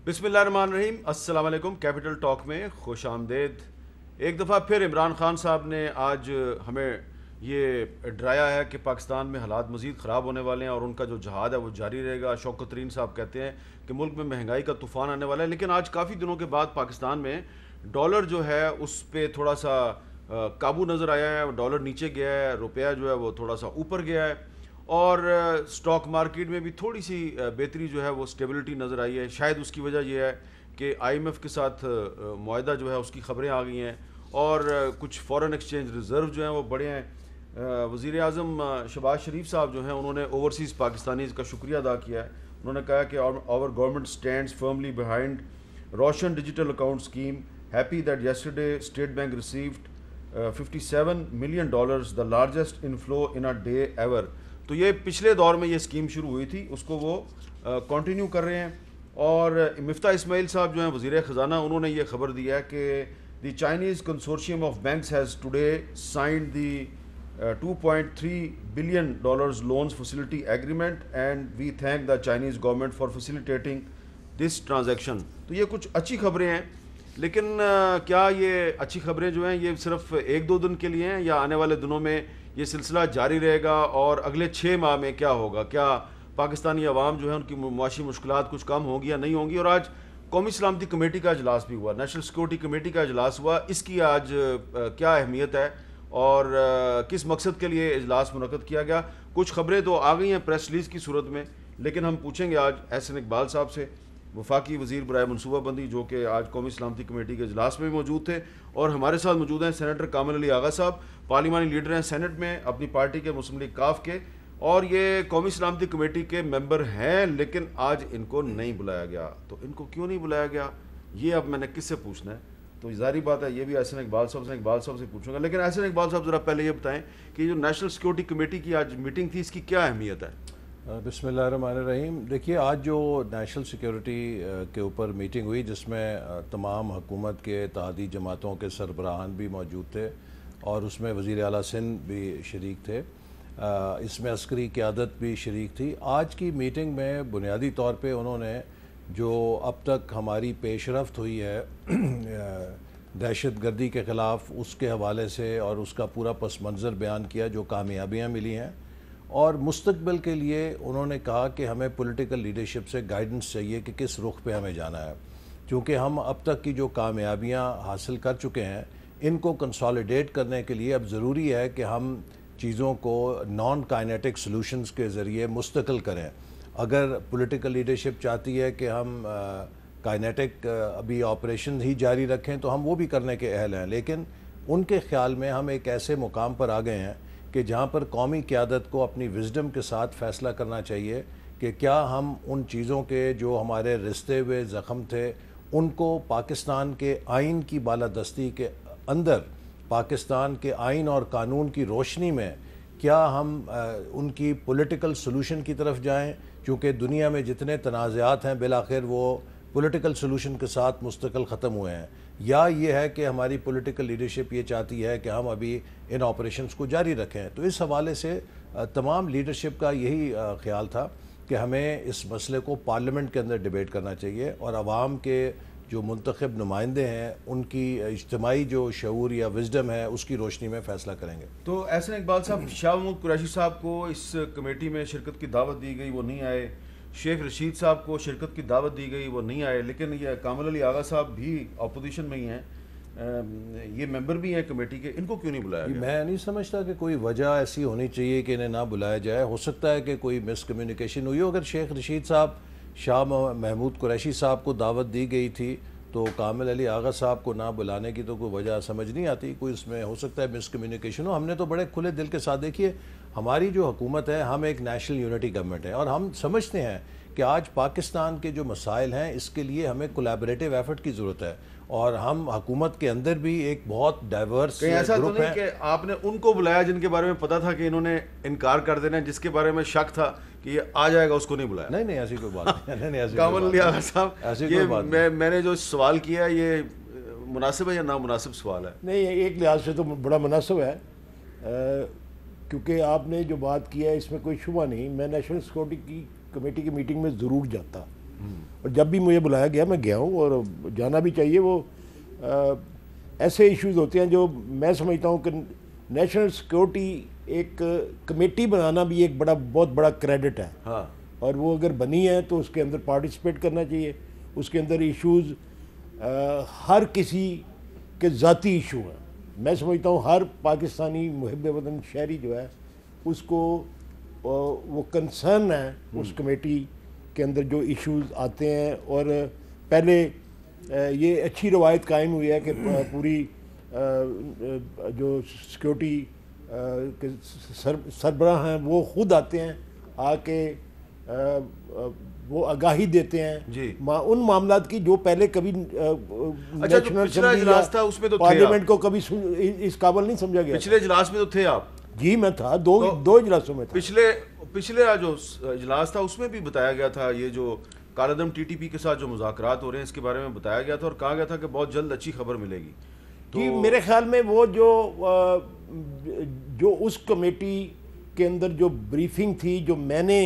بسم اللہ الرحمن الرحیم، السلام علیکم۔ کیپٹل ٹاک میں خوش آمدید۔ ایک دفعہ پھر عمران خان صاحب نے آج ہمیں یہ ڈرایا ہے کہ پاکستان میں حالات مزید خراب ہونے والے ہیں اور ان کا جو جہاد ہے وہ جاری رہے گا۔ شوکت ترین صاحب کہتے ہیں کہ ملک میں مہنگائی کا طوفان آنے والا ہے، لیکن آج کافی دنوں کے بعد پاکستان میں ڈالر جو ہے اس پہ تھوڑا سا قابو نظر آیا ہے۔ ڈالر نیچے گیا ہے، روپیہ جو ہے وہ تھوڑا سا اوپر گیا ہے، اور سٹاک مارکیٹ میں بھی تھوڑی سی بہتری جو ہے وہ سٹیبلٹی نظر آئی ہے۔ شاید اس کی وجہ یہ ہے کہ آئی ایم ایف کے ساتھ معاہدہ جو ہے اس کی خبریں آ گئی ہیں، اور کچھ فورن ایکسچینج ریزرو جو ہیں وہ بڑے ہیں۔ وزیر اعظم شہباز شریف صاحب جو ہیں انہوں نے اوورسیز پاکستانیز کا شکریہ ادا کیا ہے۔ انہوں نے کہا کہ آور گورنمنٹ اسٹینڈز فرملی بہائنڈ روشن digital account scheme, happy that yesterday state bank received $57 million, the largest inflow in a day ever۔ تو یہ پچھلے دور میں یہ اسکیم شروع ہوئی تھی، اس کو وہ کنٹینیو کر رہے ہیں۔ اور مفتاح اسماعیل صاحب جو ہیں وزیر خزانہ، انہوں نے یہ خبر دی ہے کہ the Chinese consortium of banks has today signed the $2.3 billion loans facility agreement and we thank the Chinese government for facilitating this transaction۔ تو یہ کچھ اچھی خبریں ہیں، لیکن کیا یہ اچھی خبریں جو ہیں یہ صرف ایک دو دن کے لیے ہیں، یا آنے والے دنوں میں یہ سلسلہ جاری رہے گا؟ اور اگلے 6 ماہ میں کیا ہوگا؟ کیا پاکستانی عوام جو ہے ان کی معاشی مشکلات کچھ کم ہوں گی یا نہیں ہوں گی؟ اور آج قومی سلامتی کمیٹی کا اجلاس بھی ہوا، نیشنل سیکورٹی کمیٹی کا اجلاس ہوا، اس کی آج کیا اہمیت ہے اور کس مقصد کے لیے اجلاس منعقد کیا گیا؟ کچھ خبریں تو آ گئی ہیں پریس ریلیز کی صورت میں، لیکن ہم پوچھیں گے آج احسن اقبال صاحب سے، وفاقی وزیر برائے منصوبہ بندی، جو کہ آج قومی سلامتی کمیٹی کے اجلاس میں بھی موجود تھے، اور ہمارے ساتھ موجود ہیں سینیٹر کامل علی آغا صاحب، پارلیمانی لیڈر ہیں سینٹ میں اپنی پارٹی کے مسلم لیگ کاف کے، اور یہ قومی سلامتی کمیٹی کے ممبر ہیں، لیکن آج ان کو نہیں بلایا گیا۔ تو ان کو کیوں نہیں بلایا گیا، یہ اب میں نے کس سے پوچھنا ہے؟ تو ظاہری بات ہے یہ بھی احسن اقبال صاحب سے پوچھوں گا۔ لیکن احسن اقبال صاحب ذرا پہلے یہ بتائیں کہ جو نیشنل سیکورٹی کمیٹی کی آج میٹنگ تھی، اس کی کیا اہمیت ہے؟ بسم اللہ الرحمن الرحیم۔ دیکھیے، آج جو نیشنل سیکیورٹی کے اوپر میٹنگ ہوئی، جس میں تمام حکومت کے اتحادی جماعتوں کے سربراہان بھی موجود تھے، اور اس میں وزیر اعلیٰ سندھ بھی شریک تھے، اس میں عسکری قیادت بھی شریک تھی۔ آج کی میٹنگ میں بنیادی طور پہ انہوں نے جو اب تک ہماری پیش رفت ہوئی ہے دہشت گردی کے خلاف، اس کے حوالے سے اور اس کا پورا پس منظر بیان کیا، جو کامیابیاں ملی ہیں، اور مستقبل کے لیے انہوں نے کہا کہ ہمیں پولیٹیکل لیڈرشپ سے گائیڈنس چاہیے کہ کس رخ پہ ہمیں جانا ہے، کیونکہ ہم اب تک کی جو کامیابیاں حاصل کر چکے ہیں ان کو کنسالیڈیٹ کرنے کے لیے اب ضروری ہے کہ ہم چیزوں کو نان کائنیٹک سلوشنز کے ذریعے مستقل کریں۔ اگر پولیٹیکل لیڈرشپ چاہتی ہے کہ ہم کائنیٹک ابھی آپریشن ہی جاری رکھیں تو ہم وہ بھی کرنے کے اہل ہیں، لیکن ان کے خیال میں ہم ایک ایسے مقام پر آ گئے ہیں کہ جہاں پر قومی قیادت کو اپنی وزڈم کے ساتھ فیصلہ کرنا چاہیے کہ کیا ہم ان چیزوں کے جو ہمارے رستے ہوئے زخم تھے ان کو پاکستان کے آئین کی بالادستی کے اندر، پاکستان کے آئین اور قانون کی روشنی میں کیا ہم ان کی پولیٹیکل سلوشن کی طرف جائیں، کیونکہ دنیا میں جتنے تنازعات ہیں بالآخر وہ پولیٹیکل سلوشن کے ساتھ مستقل ختم ہوئے ہیں، یا یہ ہے کہ ہماری پولیٹیکل لیڈرشپ یہ چاہتی ہے کہ ہم ابھی ان آپریشنز کو جاری رکھیں۔ تو اس حوالے سے تمام لیڈرشپ کا یہی خیال تھا کہ ہمیں اس مسئلے کو پارلیمنٹ کے اندر ڈیبیٹ کرنا چاہیے، اور عوام کے جو منتخب نمائندے ہیں ان کی اجتماعی جو شعور یا وزڈم ہے اس کی روشنی میں فیصلہ کریں گے۔ تو احسن اقبال صاحب، شاہ محمود قریشی صاحب کو اس کمیٹی میں شرکت کی دعوت دی گئی، وہ نہیں آئے۔ شیخ رشید صاحب کو شرکت کی دعوت دی گئی، وہ نہیں آئے۔ لیکن یہ کامل علی آغا صاحب بھی اپوزیشن میں ہی ہیں، یہ ممبر بھی ہیں کمیٹی کے، ان کو کیوں نہیں بلایا گیا؟ میں نہیں سمجھتا کہ کوئی وجہ ایسی ہونی چاہیے کہ انہیں نہ بلایا جائے۔ ہو سکتا ہے کہ کوئی مس کمیونیکیشن ہوئی ہو۔ اگر شیخ رشید صاحب، شاہ محمود قریشی صاحب کو دعوت دی گئی تھی تو کامل علی آغا صاحب کو نہ بلانے کی تو کوئی وجہ سمجھ نہیں آتی۔ کوئی اس میں ہو سکتا ہے مس کمیونیکیشن ہو۔ ہم نے تو بڑے کھلے دل کے ساتھ، دیکھیے ہماری جو حکومت ہے، ہم ایک نیشنل یونٹی گورنمنٹ ہے، اور ہم سمجھتے ہیں کہ آج پاکستان کے جو مسائل ہیں اس کے لیے ہمیں کولیبریٹو ایفرٹ کی ضرورت ہے، اور ہم حکومت کے اندر بھی ایک بہت ڈائیورس کہیں ایسا تو گروپ نہیں ہے۔ کہ آپ نے ان کو بلایا جن کے بارے میں پتا تھا کہ انہوں نے انکار کر دینا، جس کے بارے میں شک تھا کہ یہ آ جائے گا، اس کو نہیں بلایا؟ نہیں ایسی کوئی بات نہیں۔ کامل علی آغا صاحب، یہ میں نے جو سوال کیا ہے یہ مناسب ہے یا نامناسب سوال ہے؟ نہیں، ایک لحاظ سے تو بڑا مناسب ہے، کیونکہ آپ نے جو بات کی ہے اس میں کوئی شبہ نہیں، میں نیشنل سیکورٹی کی کمیٹی کی میٹنگ میں ضرور جاتا، اور جب بھی مجھے بلایا گیا میں گیا ہوں، اور جانا بھی چاہیے۔ وہ ایسے ایشوز ہوتے ہیں جو میں سمجھتا ہوں کہ نیشنل سیکورٹی ایک کمیٹی بنانا بھی ایک بہت بڑا کریڈٹ ہے، ہاں، اور وہ اگر بنی ہے تو اس کے اندر پارٹیسپیٹ کرنا چاہیے۔ اس کے اندر ایشوز ہر کسی کے ذاتی ایشو ہیں۔ میں سمجھتا ہوں ہر پاکستانی محب وطن شہری جو ہے اس کو وہ کنسرن ہے اس کمیٹی کے اندر جو ایشوز آتے ہیں۔ اور پہلے یہ اچھی روایت قائم ہوئی ہے کہ پوری جو سیکورٹی کے سربراہ ہیں وہ خود آتے ہیں، آ کے وہ آگاہی دیتے ہیں جی ان معاملات کی جو پہلے کبھی اچھا، جو پچھلا اجلاس تھا اس میں تو تھے پارلیمنٹ کو کبھی اس قابل نہیں سمجھا گیا۔ پچھلے اجلاس میں تو تھے آپ؟ جی میں تھا، دو اجلاسوں میں تھا۔ پچھلے جو اجلاس تھا اس میں بھی بتایا گیا تھا، یہ جو کالعدم ٹی ٹی پی کے ساتھ جو مذاکرات ہو رہے ہیں اس کے بارے میں بتایا گیا تھا، اور کہا گیا تھا کہ بہت جلد اچھی خبر ملے گی۔ جی میرے خیال میں وہ جو اس کمیٹی کے اندر جو بریفنگ تھی جو میں نے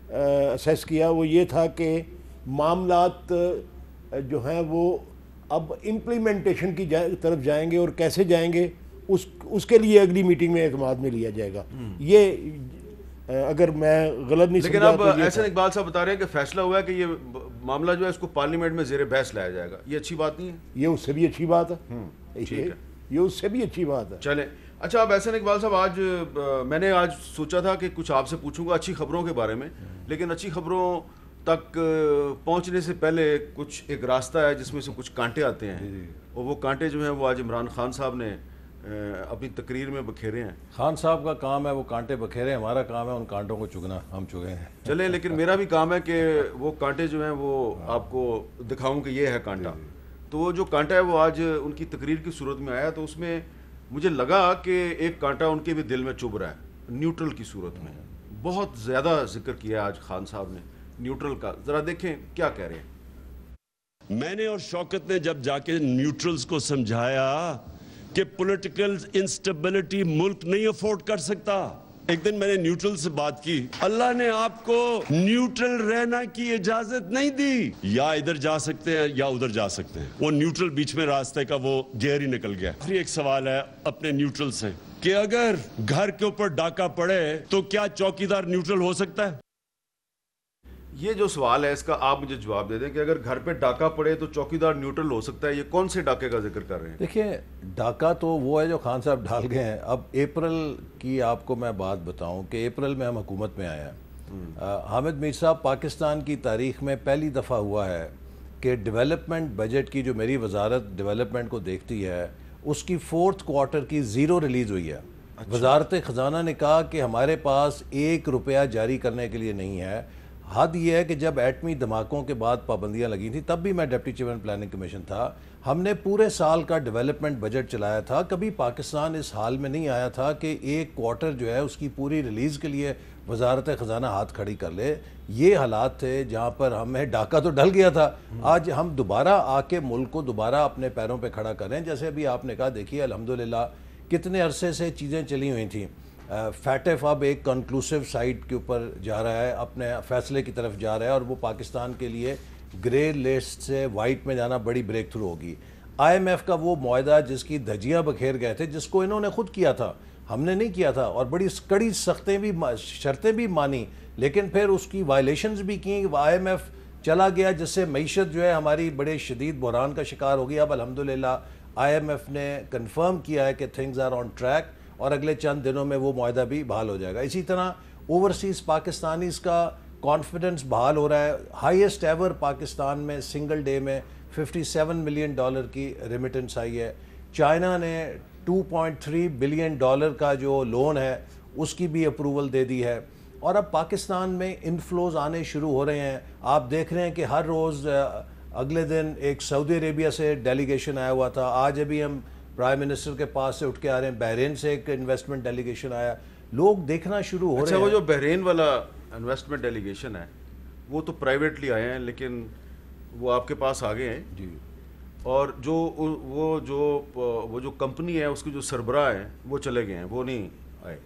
اسیس کیا وہ یہ تھا کہ معاملات جو ہیں وہ اب امپلیمنٹیشن کی طرف جائیں گے، اور کیسے جائیں گے اس کے لیے اگلی میٹنگ میں اعتماد میں لیا جائے گا۔ یہ اگر میں غلط نہیں لیکن اب احسن اقبال صاحب بتا رہے ہیں کہ فیصلہ ہوا ہے کہ یہ معاملہ جو ہے اس کو پارلیمنٹ میں زیر بحث لایا جائے گا۔ یہ اچھی بات نہیں ہے؟ یہ اس سے بھی اچھی بات ہے، یہ اس سے بھی اچھی بات ہے۔ چلیں اچھا، اب احسن اقبال صاحب میں نے آج سوچا تھا کہ کچھ آپ سے پوچھوں گا اچھی خبروں کے بارے میں، لیکن اچھی خبروں تک پہنچنے سے پہلے کچھ ایک راستہ ہے جس میں سے کچھ کانٹے آتے ہیں، اور وہ کانٹے جو ہیں وہ آج عمران خان صاحب نے اپنی تقریر میں بکھیرے ہیں۔ خان صاحب کا کام ہے وہ کانٹے بکھیرے، ہمارا کام ہے ان کانٹوں کو چگنا، ہم چگے ہیں۔ چلیں، لیکن میرا بھی کام ہے کہ وہ کانٹے جو ہیں وہ آپ کو دکھاؤں کہ یہ ہے کانٹا۔ تو وہ جو کانٹا ہے وہ آج ان کی تقریر کی صورت میں آیا، تو اس میں مجھے لگا کہ ایک کانٹا ان کے بھی دل میں چبھ رہا ہے، نیوٹرل کی صورت میں۔ بہت زیادہ ذکر کیا آج خان صاحب نے نیوٹرل کا، ذرا دیکھیں کیا کہہ رہے ہیں۔ میں نے اور شوکت نے جب جا کے نیوٹرلز کو سمجھایا کہ پولیٹیکل انسٹیبلٹی ملک نہیں افورڈ کر سکتا، ایک دن میں نے نیوٹرل سے بات کی، اللہ نے آپ کو نیوٹرل رہنا کی اجازت نہیں دی، یا ادھر جا سکتے ہیں یا ادھر جا سکتے ہیں، وہ نیوٹرل بیچ میں راستے کا وہ گیئر ہی نکل گیا۔ پھر ایک سوال ہے اپنے نیوٹرل سے کہ اگر گھر کے اوپر ڈاکہ پڑے تو کیا چوکیدار نیوٹرل ہو سکتا ہے؟ یہ جو سوال ہے اس کا آپ مجھے جواب دے دیں کہ اگر گھر پہ ڈاکہ پڑے تو چوکیدار نیوٹرل ہو سکتا ہے، یہ کون سے ڈاکے کا ذکر کر رہے ہیں؟ دیکھیں ڈاکہ تو وہ ہے جو خان صاحب ڈال گئے ہیں۔ اب اپریل کی آپ کو میں بات بتاؤں کہ اپریل میں ہم حکومت میں آیا ہے، حامد میر صاحب پاکستان کی تاریخ میں پہلی دفعہ ہوا ہے کہ ڈیولپمنٹ بجٹ کی جو میری وزارت ڈیولپمنٹ کو دیکھتی ہے اس کی 4th کوارٹر کی 0 ریلیز ہوئی ہے۔ وزارت خزانہ نے کہا کہ ہمارے پاس 1 روپیہ جاری کرنے کے لیے نہیں ہے۔ حد یہ ہے کہ جب ایٹمی دھماکوں کے بعد پابندیاں لگی تھیں تب بھی میں ڈپٹی چیئرمین پلاننگ کمیشن تھا، ہم نے پورے سال کا ڈیولپمنٹ بجٹ چلایا تھا۔ کبھی پاکستان اس حال میں نہیں آیا تھا کہ 1 کوارٹر جو ہے اس کی پوری ریلیز کے لیے وزارت خزانہ ہاتھ کھڑی کر لے۔ یہ حالات تھے جہاں پر ہمیں ڈاکہ تو ڈل گیا تھا، آج ہم دوبارہ آ کے ملک کو دوبارہ اپنے پیروں پہ کھڑا کریں۔ جیسے ابھی آپ نے کہا دیکھیے الحمدللہ کتنے عرصے سے چیزیں چلی ہوئی تھیں، فیٹف اب ایک کنکلوسیو سائٹ کے اوپر جا رہا ہے، اپنے فیصلے کی طرف جا رہا ہے، اور وہ پاکستان کے لیے گرے لسٹ سے وائٹ میں جانا بڑی بریک تھرو ہوگی۔ آئی ایم ایف کا وہ معاہدہ جس کی دھجیاں بکھیر گئے تھے، جس کو انہوں نے خود کیا تھا، ہم نے نہیں کیا تھا، اور بڑی کڑی شرطیں بھی مانی، لیکن پھر اس کی وائلیشنز بھی کی۔ آئی ایم ایف چلا گیا جس سے معیشت جو ہے ہماری بڑے شدید بحران کا شکار ہوگی۔ اب الحمدللہ آئی ایم ایف نے کنفرم کیا ہے کہ تھنگز آر آن ٹریک، اور اگلے چند دنوں میں وہ معاہدہ بھی بحال ہو جائے گا۔ اسی طرح اوورسیز پاکستانیز کا کانفیڈنس بحال ہو رہا ہے۔ ہائیسٹ ایور پاکستان میں سنگل ڈے میں $57 ملین کی ریمیٹنس آئی ہے۔ چائنا نے $2.3 بلین کا جو لون ہے اس کی بھی اپروول دے دی ہے، اور اب پاکستان میں انفلوز آنے شروع ہو رہے ہیں۔ آپ دیکھ رہے ہیں کہ ہر روز اگلے دن ایک سعودی عربیہ سے ڈیلیگیشن آیا ہوا تھا، آج ابھی ہم پرائم منسٹر کے پاس سے اٹھ کے آ رہے ہیں، بحرین سے ایک انویسٹمنٹ ڈیلیگیشن آیا، لوگ دیکھنا شروع ہو رہے ہیں۔ اچھا، وہ جو بحرین والا انویسٹمنٹ ڈیلیگیشن ہے وہ تو پرائیویٹلی آئے ہیں، لیکن وہ آپ کے پاس آ گئے ہیں جی، اور وہ جو کمپنی ہے اس کے جو سربراہ ہیں وہ چلے گئے ہیں، وہ نہیں آئے۔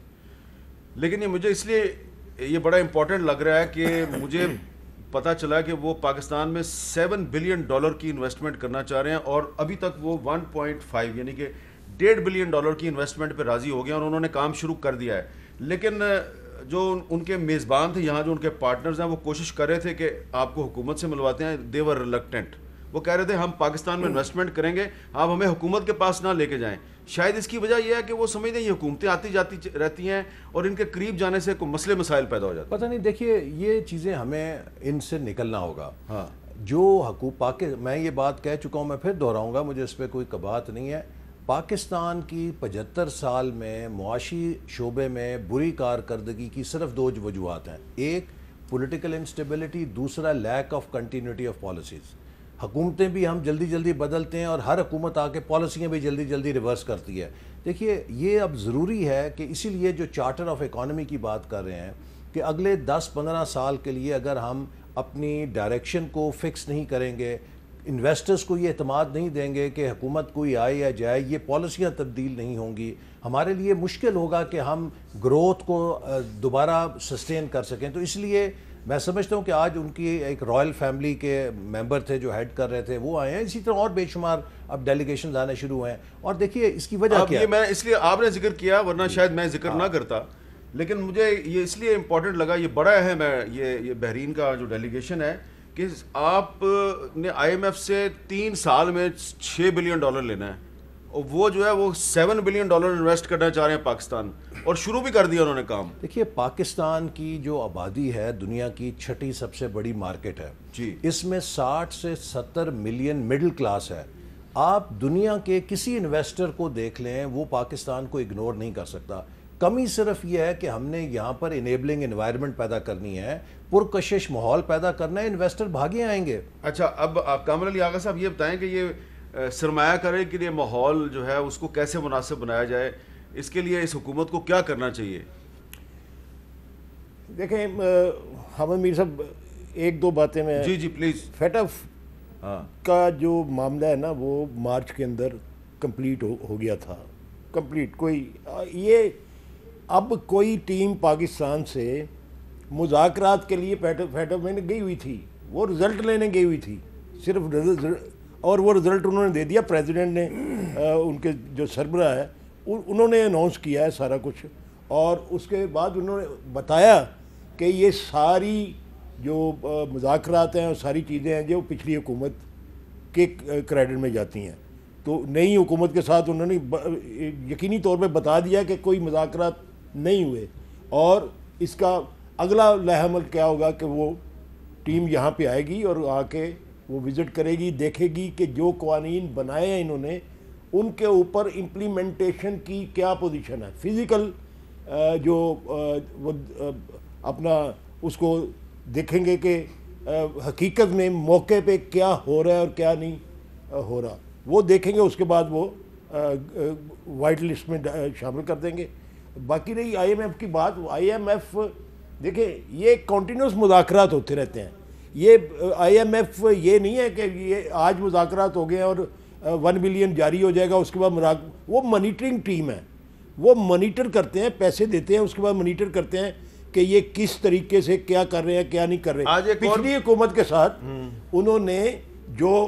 لیکن یہ مجھے اس لیے یہ بڑا امپورٹنٹ لگ رہا ہے کہ مجھے پتہ چلا کہ وہ پاکستان میں $7 بلین کی انویسٹمنٹ کرنا چاہ رہے ہیں, اور ابھی تک وہ 1.5 یعنی کہ $1.5 بلین کی انویسٹمنٹ پہ راضی ہو گئے ہیں اور انہوں نے کام شروع کر دیا ہے. لیکن جو ان کے میزبان تھے یہاں, جو ان کے پارٹنرز ہیں, وہ کوشش کر رہے تھے کہ آپ کو حکومت سے ملواتے ہیں. دے ور ریلکٹنٹ. وہ کہہ رہے تھے ہم پاکستان میں انویسٹمنٹ کریں گے, آپ ہمیں حکومت کے پاس نہ لے کے جائیں. شاید اس کی وجہ یہ ہے کہ وہ سمجھتے ہیں یہ حکومتیں آتی جاتی رہتی ہیں اور ان کے قریب جانے سے کوئی مسئلے مسائل پیدا ہو جاتے ہیں. پتہ نہیں, دیکھیے یہ چیزیں ہمیں ان سے نکلنا ہوگا. ہاں, جو میں یہ بات کہہ چکا ہوں, میں پھر دہراؤں گا, مجھے اس پہ کوئی کبات نہیں ہے. پاکستان کی 75 سال میں معاشی شعبے میں بری کارکردگی کی صرف 2 وجوہات ہیں. ایک پولیٹیکل انسٹیبلٹی, دوسرا lack of continuity of policies. حکومتیں بھی ہم جلدی جلدی بدلتے ہیں اور ہر حکومت آ کے پالیسیاں بھی جلدی جلدی ریورس کرتی ہے. دیکھیے یہ اب ضروری ہے کہ اسی لیے جو چارٹر آف اکانومی کی بات کر رہے ہیں کہ اگلے 10-15 سال کے لیے اگر ہم اپنی ڈائریکشن کو فکس نہیں کریں گے, انویسٹرز کو یہ اعتماد نہیں دیں گے کہ حکومت کوئی آئے یا جائے, یہ پالیسیاں تبدیل نہیں ہوں گی, ہمارے لیے مشکل ہوگا کہ ہم گروتھ کو دوبارہ سسٹین کر سکیں. تو اس لیے میں سمجھتا ہوں کہ آج ان کی ایک رائل فیملی کے ممبر تھے جو ہیڈ کر رہے تھے, وہ آئے ہیں. اسی طرح اور بے شمار اب ڈیلیگیشنز آنے شروع ہوئے ہیں. اور دیکھیے اس کی وجہ کیا ہے, یہ میں اس لیے آپ نے ذکر کیا, ورنہ شاید میں ذکر نہ کرتا, لیکن مجھے یہ اس لیے امپورٹنٹ لگا, یہ بڑا اہم ہے یہ بحرین کا جو ڈیلیگیشن ہے, کہ آپ نے آئی ایم ایف سے 3 سال میں $6 بلین لینا ہے, اور وہ جو ہے وہ $7 بلین انویسٹ کرنا چاہ رہے ہیں پاکستان, اور شروع بھی کر دیا انہوں نے کام. دیکھیے پاکستان کی جو آبادی ہے دنیا کی 6ٹھی سب سے بڑی مارکیٹ ہے جی, اس میں 60 سے 70 ملین مڈل کلاس ہے. آپ دنیا کے کسی انویسٹر کو دیکھ لیں, وہ پاکستان کو اگنور نہیں کر سکتا. کمی صرف یہ ہے کہ ہم نے یہاں پر انیبلنگ انوائرمنٹ پیدا کرنی ہے, پرکشش ماحول پیدا کرنا ہے, انویسٹر بھاگے آئیں گے. اچھا, اب کامر علی آغا صاحب یہ بتائیں کہ یہ سرمایہ کاری کے لیے ماحول جو ہے اس کو کیسے مناسب بنایا جائے, اس کے لیے اس حکومت کو کیا کرنا چاہیے؟ دیکھیں حامد میر صاحب, 1-2 باتیں میں جی پلیز. فیٹف کا جو معاملہ ہے نا, وہ مارچ کے اندر کمپلیٹ ہو گیا تھا. کمپلیٹ یہ اب کوئی ٹیم پاکستان سے مذاکرات کے لیے فیٹف میں گئی ہوئی تھی, وہ رزلٹ لینے گئی ہوئی تھی صرف, اور وہ رزلٹ انہوں نے دے دیا. پریزیڈنٹ نے, ان کے جو سربراہ ہے انہوں نے اناؤنس کیا ہے سارا کچھ, اور اس کے بعد انہوں نے بتایا کہ یہ ساری جو مذاکرات ہیں اور ساری چیزیں ہیں جو پچھلی حکومت کے کریڈٹ میں جاتی ہیں. تو نئی حکومت کے ساتھ انہوں نے یقینی طور پہ بتا دیا کہ کوئی مذاکرات نہیں ہوئے, اور اس کا اگلا لائحہ عمل کیا ہوگا کہ وہ ٹیم یہاں پہ آئے گی اور آ کے وہ وزٹ کرے گی, دیکھے گی کہ جو قوانین بنائے ہیں انہوں نے ان کے اوپر امپلیمنٹیشن کی کیا پوزیشن ہے. فزیکل جو وہ اپنا اس کو دیکھیں گے کہ حقیقت میں موقع پہ کیا ہو رہا ہے اور کیا نہیں ہو رہا, وہ دیکھیں گے. اس کے بعد وہ وائٹ لسٹ میں شامل کر دیں گے. باقی رہی آئی ایم ایف کی بات, آئی ایم ایف دیکھیں یہ کنٹینیوس مذاکرات ہوتے رہتے ہیں. یہ آئی ایم ایف یہ نہیں ہے کہ یہ آج مذاکرات ہو گئے اور 1 بلین جاری ہو جائے گا, اس کے بعد وہ مانیٹرنگ ٹیم ہے, وہ مانیٹر کرتے ہیں, پیسے دیتے ہیں, اس کے بعد مانیٹر کرتے ہیں کہ یہ کس طریقے سے کیا کر رہے ہیں کیا نہیں کر رہے. پچھلی حکومت کے ساتھ انہوں نے جو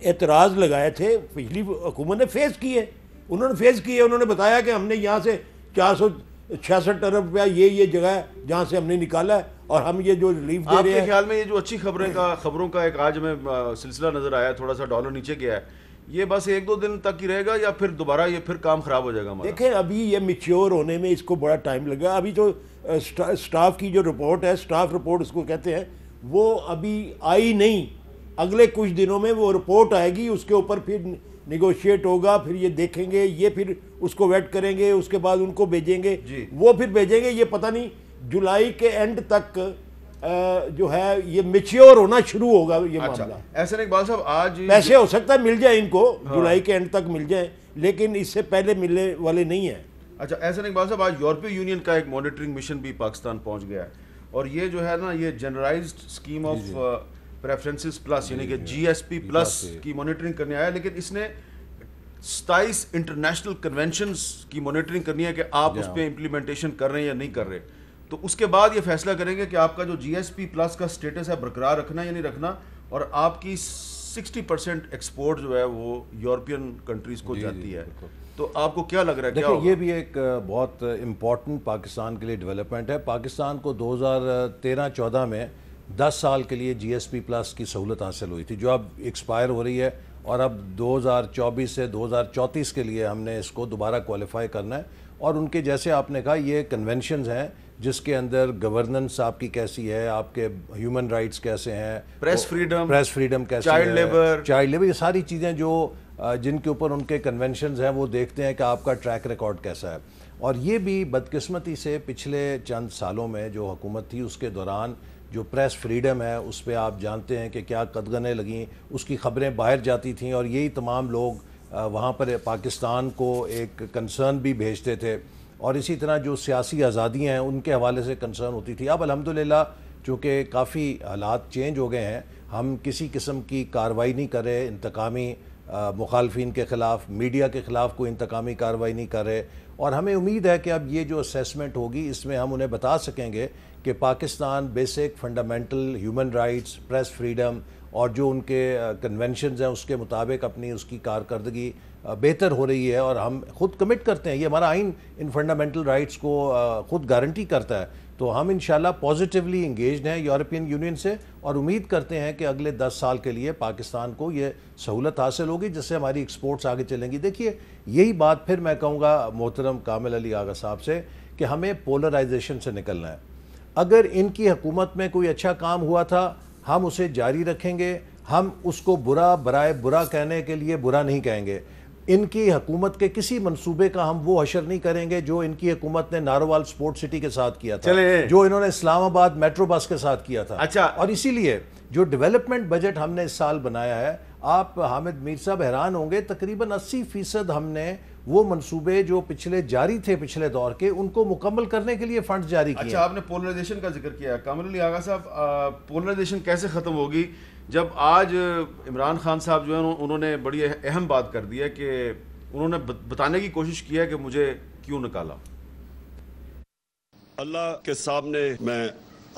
اعتراض لگائے تھے پچھلی حکومت نے فیس کیے, انہوں نے بتایا کہ ہم نے یہاں سے 466 ارب روپیہ یہ جگہ ہے جہاں سے ہم نے نکالا ہے, اور ہم یہ جو ریلیف دے رہے ہیں. آپ کے خیال میں یہ جو اچھی خبروں کا ایک آج میں سلسلہ نظر آیا, تھوڑا سا ڈالر نیچے گیا ہے, یہ بس 1-2 دن تک ہی رہے گا یا پھر دوبارہ یہ پھر کام خراب ہو جائے گا ہمارا؟ دیکھیں ابھی یہ میچیور ہونے میں اس کو بڑا ٹائم لگا. ابھی تو سٹاف کی جو رپورٹ ہے, سٹاف رپورٹ اس کو کہتے ہیں, وہ ابھی آئی نہیں. اگلے کچھ دنوں میں وہ رپورٹ آئے گی, اس کے اوپر پھر نیگوشیٹ ہوگا, پھر یہ دیکھیں گے, یہ پھر اس کو ویٹ کریں گے, اس کے بعد ان کو بھیجیں گے, وہ پھر بھیجیں گے. یہ پتہ نہیں جولائی کے اینڈ تک جو ہے یہ میچیور ہونا شروع ہوگا یہ معاملہ. ایسا نہیں اقبال صاحب, آج پیسے ہو سکتا ہے مل جائے ان کو, جولائی کے اینڈ تک مل جائیں, لیکن اس سے پہلے ملنے والے نہیں ہیں. اچھا, ایسا نہیں اقبال صاحب, آج یورپی یونین کا ایک مانیٹرنگ مشن بھی پاکستان پہنچ گیا ہے, اور یہ جو ہے نا یہ generalised scheme of preferences plus یعنی کہ جی ایس پی پلس کی مانیٹرنگ کرنے آیا, لیکن اس نے 27 انٹرنیشنل کنونشنز کی مانیٹرنگ کرنی ہے کہ آپ اس پہ امپلیمنٹیشن کر رہے ہیں یا نہیں کر رہے. تو تو اس کے بعد یہ فیصلہ کریں گے کہ آپ کا جو جی ایس پی پلس کا سٹیٹس ہے برقرار رکھنا یا نہیں رکھنا, اور آپ کی 60% ایکسپورٹ جو ہے وہ یورپین کنٹریز کو جاتی ہے. تو آپ کو کیا لگ رہا ہے کیا دیکھیں یہ بھی ایک بہت امپورٹنٹ پاکستان کے لیے ڈیولپمنٹ ہے. پاکستان کو 2013-14 میں 10 سال کے لیے جی ایس پی پلس کی سہولت حاصل ہوئی تھی جو اب ایکسپائر ہو رہی ہے, اور اب 2024 سے 2034 کے لیے ہم نے اس کو دوبارہ کوالیفائی کرنا ہے. اور ان کے جیسے آپ نے کہا یہ کنونشنز ہیں جس کے اندر گورننس آپ کی کیسی ہے, آپ کے ہیومن رائٹس کیسے ہیں, پریس فریڈم کیسی ہے, چائلڈ لیبر, یہ ساری چیزیں جو جن کے اوپر ان کے کنونشنز ہیں وہ دیکھتے ہیں کہ آپ کا ٹریک ریکارڈ کیسا ہے. اور یہ بھی بدقسمتی سے پچھلے چند سالوں میں جو حکومت تھی اس کے دوران جو پریس فریڈم ہے اس پہ آپ جانتے ہیں کہ کیا قدغنیں لگیں, اس کی خبریں باہر جاتی تھیں اور یہی تمام لوگ وہاں پر پاکستان کو ایک کنسرن بھی بھیجتے تھے, اور اسی طرح جو سیاسی آزادیاں ہیں ان کے حوالے سے کنسرن ہوتی تھی. اب الحمدللہ چونکہ کافی حالات چینج ہو گئے ہیں, ہم کسی قسم کی کارروائی نہیں کر رہے انتقامی مخالفین کے خلاف, میڈیا کے خلاف کوئی انتقامی کارروائی نہیں کر رہے, اور ہمیں امید ہے کہ اب یہ جو اسیسمنٹ ہوگی اس میں ہم انہیں بتا سکیں گے کہ Pakistan basic fundamental human rights, press freedom اور جو ان کے کنونشنز ہیں اس کے مطابق اپنی اس کی کارکردگی بہتر ہو رہی ہے. اور ہم خود کمٹ کرتے ہیں, یہ ہمارا آئین ان فنڈامنٹل رائٹس کو خود گارنٹی کرتا ہے. تو ہم انشاءاللہ پازیٹیولی انگیجڈ ہیں یورپین یونین سے, اور امید کرتے ہیں کہ اگلے 10 سال کے لیے پاکستان کو یہ سہولت حاصل ہوگی جس سے ہماری ایکسپورٹس آگے چلیں گی. دیکھیے یہی بات پھر میں کہوں گا محترم کامل علی آغا صاحب سے کہ ہمیں پولرائزیشن سے نکلنا ہے. اگر ان کی حکومت میں کوئی اچھا کام ہوا تھا ہم اسے جاری رکھیں گے, ہم اس کو برا برائے برا کہنے کے لیے برا نہیں کہیں گے. ان کی حکومت کے کسی منصوبے کا ہم وہ حشر نہیں کریں گے جو ان کی حکومت نے ناروال سپورٹ سٹی کے ساتھ کیا تھا, جو انہوں نے اسلام آباد میٹرو بس کے ساتھ کیا تھا. اچھا, اور اسی لیے جو ڈیولپمنٹ بجٹ ہم نے اس سال بنایا ہے, آپ حامد میر صاحب حیران ہوں گے, تقریباً 80% ہم نے وہ منصوبے جو پچھلے جاری تھے پچھلے دور کے ان کو مکمل کرنے کے لیے فنڈ جاری کیے. اچھا, آپ نے پولرائزیشن کا ذکر کیا. کامل علی آغا صاحب, پولرائزیشن کیسے ختم ہوگی جب آج عمران خان صاحب جو ہیں انہوں نے بڑی اہم بات کر دی ہے کہ انہوں نے بتانے کی کوشش کی ہے کہ مجھے کیوں نکالا. اللہ کے سامنے میں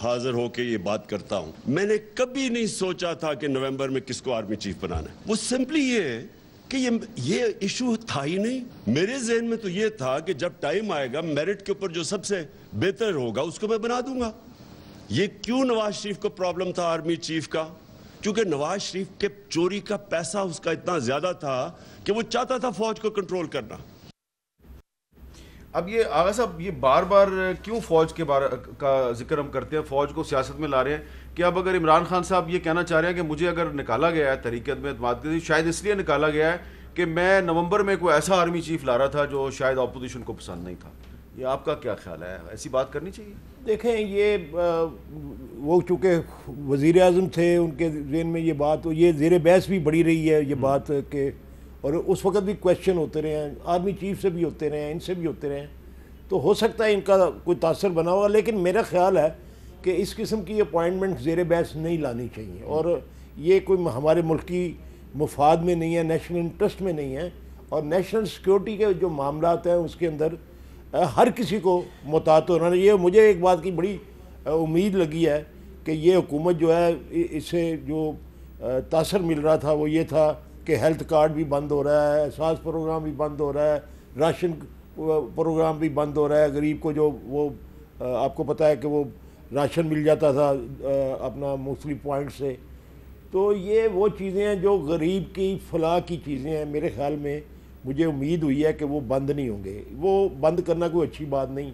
حاضر ہو کے یہ بات کرتا ہوں, میں نے کبھی نہیں سوچا تھا کہ نومبر میں کس کو آرمی چیف بنانا ہے. وہ سمپلی یہ ہے کہ یہ ایشو تھا ہی نہیں. میرے ذہن میں تو یہ تھا کہ جب ٹائم آئے گا میرٹ کے اوپر جو سب سے بہتر ہوگا اس کو میں بنا دوں گا. یہ کیوں نواز شریف کو پرابلم تھا آرمی چیف کا؟ کیونکہ نواز شریف کے چوری کا پیسہ اس کا اتنا زیادہ تھا کہ وہ چاہتا تھا فوج کو کنٹرول کرنا. اب یہ آغا صاحب یہ بار بار کیوں فوج کے کا ذکر ہم کرتے ہیں, فوج کو سیاست میں لا رہے ہیں کہ اب اگر عمران خان صاحب یہ کہنا چاہ رہے ہیں کہ مجھے اگر نکالا گیا ہے تحریک اعتماد اعتماد کے شاید اس لیے نکالا گیا ہے کہ میں نومبر میں کوئی ایسا آرمی چیف لا رہا تھا جو شاید اپوزیشن کو پسند نہیں تھا. یہ آپ کا کیا خیال ہے, ایسی بات کرنی چاہیے؟ دیکھیں یہ وہ چونکہ وزیر اعظم تھے ان کے ذہن میں یہ بات, یہ زیر بحث بھی بڑی رہی ہے یہ بات کہ, اور اس وقت بھی کویشچن ہوتے رہے ہیں, آرمی چیف سے بھی ہوتے رہے ہیں, ان سے بھی ہوتے رہے ہیں, تو ہو سکتا ہے ان کا کوئی تاثر بنا ہوگا. لیکن میرا خیال ہے کہ اس قسم کی اپوائنٹمنٹ زیر بحث نہیں لانی چاہیے, اور یہ کوئی ہمارے ملکی مفاد میں نہیں ہے, نیشنل انٹرسٹ میں نہیں ہے, اور نیشنل سیکیورٹی کے جو معاملات ہیں اس کے اندر ہر کسی کو محتاط ہونا. یہ مجھے ایک بات کی بڑی امید لگی ہے کہ یہ حکومت جو ہے اس سے جو تاثر مل رہا تھا وہ یہ تھا کہ ہیلتھ کارڈ بھی بند ہو رہا ہے, احساس پروگرام بھی بند ہو رہا ہے, راشن پروگرام بھی بند ہو رہا ہے. غریب کو جو وہ آپ کو پتہ ہے کہ وہ راشن مل جاتا تھا اپنا مختلف پوائنٹ سے, تو یہ وہ چیزیں ہیں جو غریب کی فلاح کی چیزیں ہیں. میرے خیال میں مجھے امید ہوئی ہے کہ وہ بند نہیں ہوں گے. وہ بند کرنا کوئی اچھی بات نہیں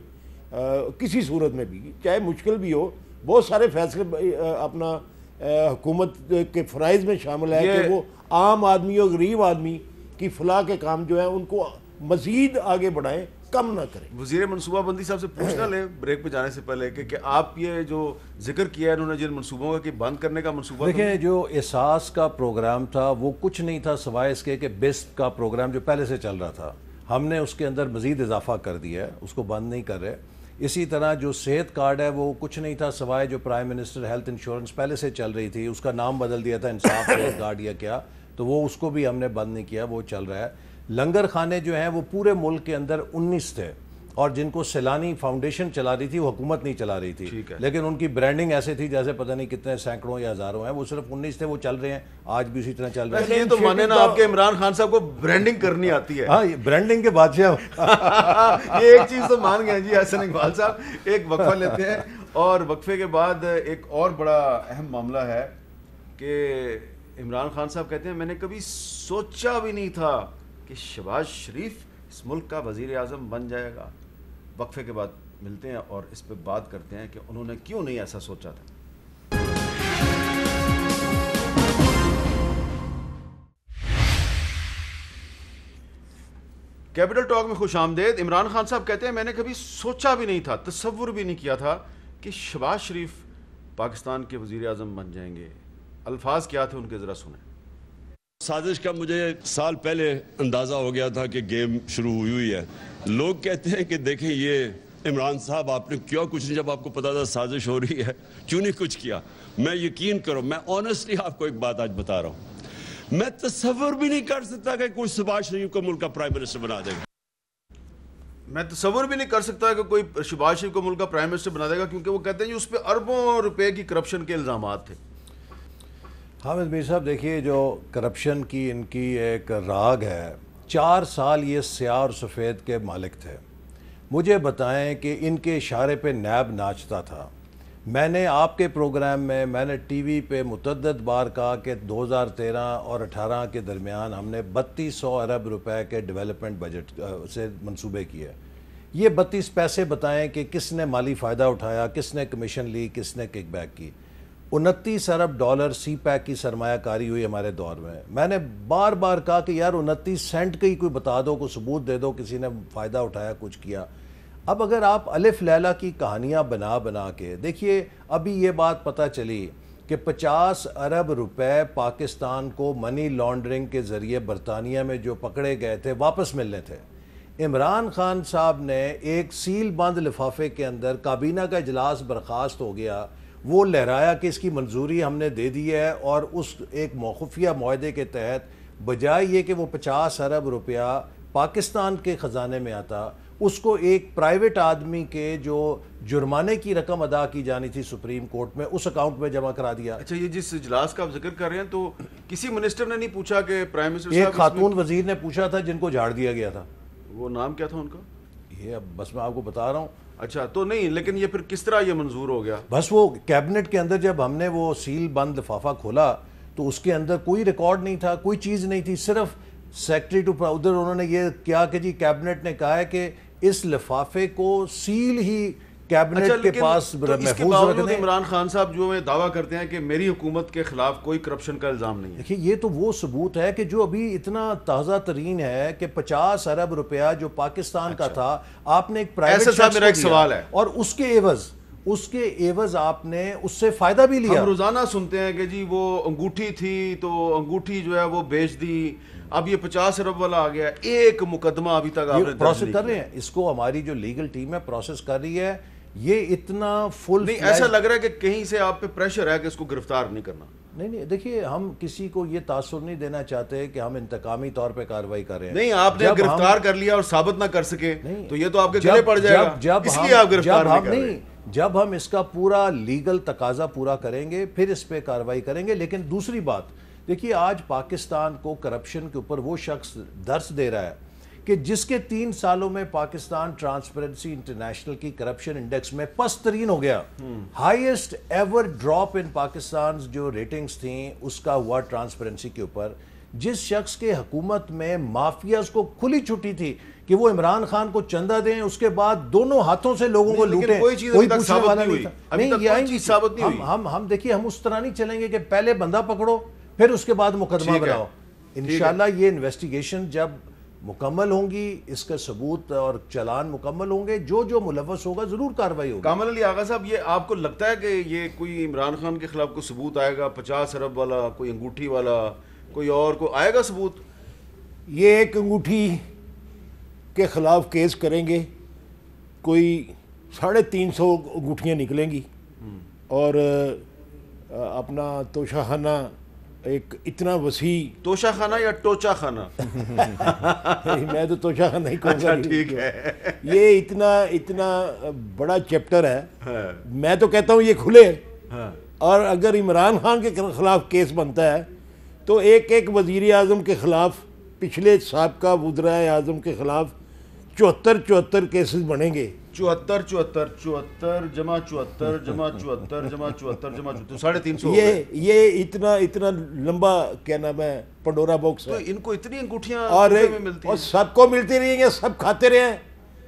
کسی صورت میں بھی, چاہے مشکل بھی ہو. بہت سارے فیصلے اپنا حکومت کے فرائض میں شامل ہے کہ وہ عام آدمی اور غریب آدمی کی فلاح کے کام جو ہیں ان کو مزید آگے بڑھائیں, کم نہ کریں. وزیر منصوبہ بندی صاحب سے پوچھنا لیں بریک پہ جانے سے پہلے کہ آپ یہ جو ذکر کیا ہے انہوں نے جن منصوبوں کا کہ بند کرنے کا منصوبہ, دیکھیں جو احساس کا پروگرام تھا وہ کچھ نہیں تھا سوائے اس کے کہ بیسٹ کا پروگرام جو پہلے سے چل رہا تھا ہم نے اس کے اندر مزید اضافہ کر دیا ہے, اس کو بند نہیں کر رہے. اسی طرح جو صحت کارڈ ہے وہ کچھ نہیں تھا سوائے جو پرائم منسٹر ہیلتھ انشورنس پہلے سے چل رہی تھی, اس کا نام بدل دیا تھا انصاف صحت کارڈ یا کیا, تو وہ اس کو بھی ہم نے بند نہیں کیا, وہ چل رہا ہے. لنگر خانے جو ہیں وہ پورے ملک کے اندر 19 تھے, اور جن کو سیلانی فاؤنڈیشن چلا رہی تھی وہ حکومت نہیں چلا رہی تھی, ٹھیک ہے. لیکن ان کی برانڈنگ ایسے تھی جیسے پتہ نہیں کتنے سینکڑوں یا ہزاروں ہیں, وہ صرف 19 تھے, وہ چل رہے ہیں آج بھی اسی طرح چل رہے ہیں. یہ تو مانے نا آپ کے عمران خان صاحب کو برانڈنگ کرنی آتی ہے. ہاں, برانڈنگ کے بادشاہ. یہ ایک چیز تو مان گئے جی حسن اقبال صاحب. ایک وقفہ لیتے ہیں اور وقفے کے بعد ایک اور بڑا اہم معاملہ ہے کہ عمران خان صاحب کہتے ہیں میں نے کبھی سوچا بھی نہیں تھا کہ شہباز شریف اس ملک کا وزیر اعظم بن جائے گا. وقفے کے بعد ملتے ہیں اور اس پہ بات کرتے ہیں کہ انہوں نے کیوں نہیں ایسا سوچا تھا. کیپٹل ٹاک میں خوش آمدید. عمران خان صاحب کہتے ہیں میں نے کبھی سوچا بھی نہیں تھا, تصور بھی نہیں کیا تھا کہ شہباز شریف پاکستان کے وزیر اعظم بن جائیں گے. الفاظ کیا تھے ان کے, ذرا سنیں. سازش کا مجھے سال پہلے اندازہ ہو گیا تھا کہ گیم شروع ہوئی ہے. لوگ کہتے ہیں کہ دیکھیں یہ عمران صاحب آپ نے کیا کچھ نہیں, جب آپ کو پتا تھا سازش ہو رہی ہے کیوں نہیں کچھ کیا. میں یقین کرو, میں آنیسٹلی آپ کو ایک بات آج بتا رہا ہوں, میں تصور بھی نہیں کر سکتا کہ کوئی شہباز شریف کو ملک کا پرائم منسٹر بنا دے گا. میں تصور بھی نہیں کر سکتا کہ کوئی شہباز شریف کو ملک کا پرائم منسٹر بنا دے گا, کیونکہ وہ کہتے ہیں جی اس پہ اربوں روپے کی کرپشن کے الزامات تھے. حامد میر صاحب دیکھیے, جو کرپشن کی ان کی ایک راگ ہے, 4 سال یہ سیاہ اور سفید کے مالک تھے. مجھے بتائیں کہ ان کے اشارے پہ نیب ناچتا تھا. میں نے آپ کے پروگرام میں نے ٹی وی پہ متعدد بار کہا کہ 2013 اور 18 کے درمیان ہم نے 3200 ارب روپے کے ڈیولپمنٹ بجٹ سے منصوبے کیے. یہ 32 پیسے بتائیں کہ کس نے مالی فائدہ اٹھایا, کس نے کمیشن لی, کس نے کک بیک کی. 29 ارب ڈالر سی پیک کی سرمایہ کاری ہوئی ہمارے دور میں. میں نے بار بار کہا کہ یار 29 سینٹ کا ہی کوئی بتا دو, کوئی ثبوت دے دو کسی نے فائدہ اٹھایا, کچھ کیا. اب اگر آپ الف لیلہ کی کہانیاں بنا کے دیکھیے, ابھی یہ بات پتہ چلی کہ 50 ارب روپے پاکستان کو منی لانڈرنگ کے ذریعے برطانیہ میں جو پکڑے گئے تھے واپس ملنے تھے. عمران خان صاحب نے ایک سیل بند لفافے کے اندر کابینہ کا اجلاس برخاست ہو گیا, وہ لہرایا کہ اس کی منظوری ہم نے دے دی ہے, اور اس ایک موقفیہ معاہدے کے تحت بجائے یہ کہ وہ 50 ارب روپیہ پاکستان کے خزانے میں آتا, اس کو ایک پرائیویٹ آدمی کے جو جرمانے کی رقم ادا کی جانی تھی سپریم کورٹ میں, اس اکاؤنٹ میں جمع کرا دیا. اچھا, یہ جس اجلاس کا آپ ذکر کر رہے ہیں تو کسی منسٹر نے نہیں پوچھا کہ پرائم منسٹر صاحب, ایک خاتون وزیر نے پوچھا تھا جن کو جھاڑ دیا گیا تھا. وہ نام کیا تھا ان کا؟ یہ اب بس میں آپ کو بتا رہا ہوں. اچھا, تو نہیں, لیکن یہ پھر کس طرح یہ منظور ہو گیا؟ بس وہ کیبنٹ کے اندر جب ہم نے وہ سیل بند لفافہ کھولا تو اس کے اندر کوئی ریکارڈ نہیں تھا, کوئی چیز نہیں تھی, صرف سیکٹری ٹو ادھر انہوں نے یہ کیا کہ جی کیبنٹ نے کہا ہے کہ اس لفافے کو سیل ہی کیبنٹ کے پاس محفوظ رکھ دیں. عمران خان صاحب جو دعویٰ کرتے ہیں کہ میری حکومت کے خلاف کوئی کرپشن کا الزام نہیں ہے. دیکھیے, یہ تو وہ ثبوت ہے کہ جو ابھی اتنا تازہ ترین ہے کہ 50 ارب روپیہ جو پاکستان کا تھا آپ نے ایک پرائیویٹ شخص میرا ایک سوال ہے, اور اس کے عوض آپ نے اس سے فائدہ بھی لیا. ہم روزانہ سنتے ہیں کہ جی وہ انگوٹھی تھی تو انگوٹھی جو ہے وہ بیچ دی, اب یہ 50 ارب والا آ گیا. ایک مقدمہ ابھی تک آپ نے پروسیس کر رہے ہیں, اس کو ہماری جو لیگل ٹیم ہے پروسیس کر رہی ہے. یہ اتنا فل نہیں, ایسا لگ رہا ہے کہ کہیں سے آپ پہ پریشر ہے کہ اس کو گرفتار نہیں کرنا. نہیں, دیکھیے ہم کسی کو یہ تاثر نہیں دینا چاہتے کہ ہم انتقامی طور پہ کارروائی کر رہے ہیں. نہیں, آپ نے گرفتار کر لیا اور ثابت نہ کر سکے تو یہ تو آپ کے گلے پڑ جائے گا, اس لیے آپ گرفتار نہیں کر رہے. جب ہم اس کا پورا لیگل تقاضا پورا کریں گے پھر اس پہ کارروائی کریں گے. لیکن دوسری بات دیکھیے, آج پاکستان کو کرپشن کے اوپر وہ شخص درس دے رہا ہے کہ جس کے 3 سالوں میں پاکستان ٹرانسپیرنسی انٹرنیشنل کی کرپشن انڈیکس میں پست ترین ہو گیا. ہائیسٹ ایور ڈراپ ان پاکستان جو ریٹنگز تھیں اس کا ہوا ٹرانسپیرنسی کے اوپر. جس شخص کے حکومت میں مافیاز کو کھلی چھٹی تھی کہ وہ عمران خان کو چندہ دیں, اس کے بعد دونوں ہاتھوں سے لوگوں کو لوٹیں, کوئی پوچھنے والا نہیں تھا. نہیں, یہ آئیں گی. ہم دیکھیے, ہم اس طرح نہیں چلیں گے کہ پہلے بندہ پکڑو پھر اس کے بعد مقدمہ بناؤ. انشاءاللہ یہ انویسٹیگیشن جب مکمل ہوں گی, اس کا ثبوت اور چلان مکمل ہوں گے, جو ملوث ہوگا ضرور کارروائی ہوگی. کامل علی آغا صاحب, یہ آپ کو لگتا ہے کہ یہ کوئی عمران خان کے خلاف کوئی ثبوت آئے گا, 50 ارب والا, کوئی انگوٹھی والا, کوئی اور کوئی آئے گا ثبوت؟ یہ ایک انگوٹھی کے خلاف کیس کریں گے, کوئی 350 انگوٹھیاں نکلیں گی, اور اپنا توشاہانہ ایک اتنا وسیع توشہ خانہ یا ٹوچا خانہ؟ میں تو توشہ خانہ نہیں کہوں گا. ٹھیک ہے. یہ اتنا بڑا چیپٹر ہے. میں تو کہتا ہوں یہ کھلے, اور اگر عمران خان کے خلاف کیس بنتا ہے تو ایک وزیر اعظم کے خلاف, پچھلے سابقہ وزرائے اعظم کے خلاف 74 کیسز بنیں گے. 74 جمع 350. یہ اتنا لمبا کیا نام ہے پنڈورا باکس ہے. ان کو اتنی انگوٹھیاں اور ملتی اور سب کو ملتی رہی ہیں, سب کھاتے رہے ہیں.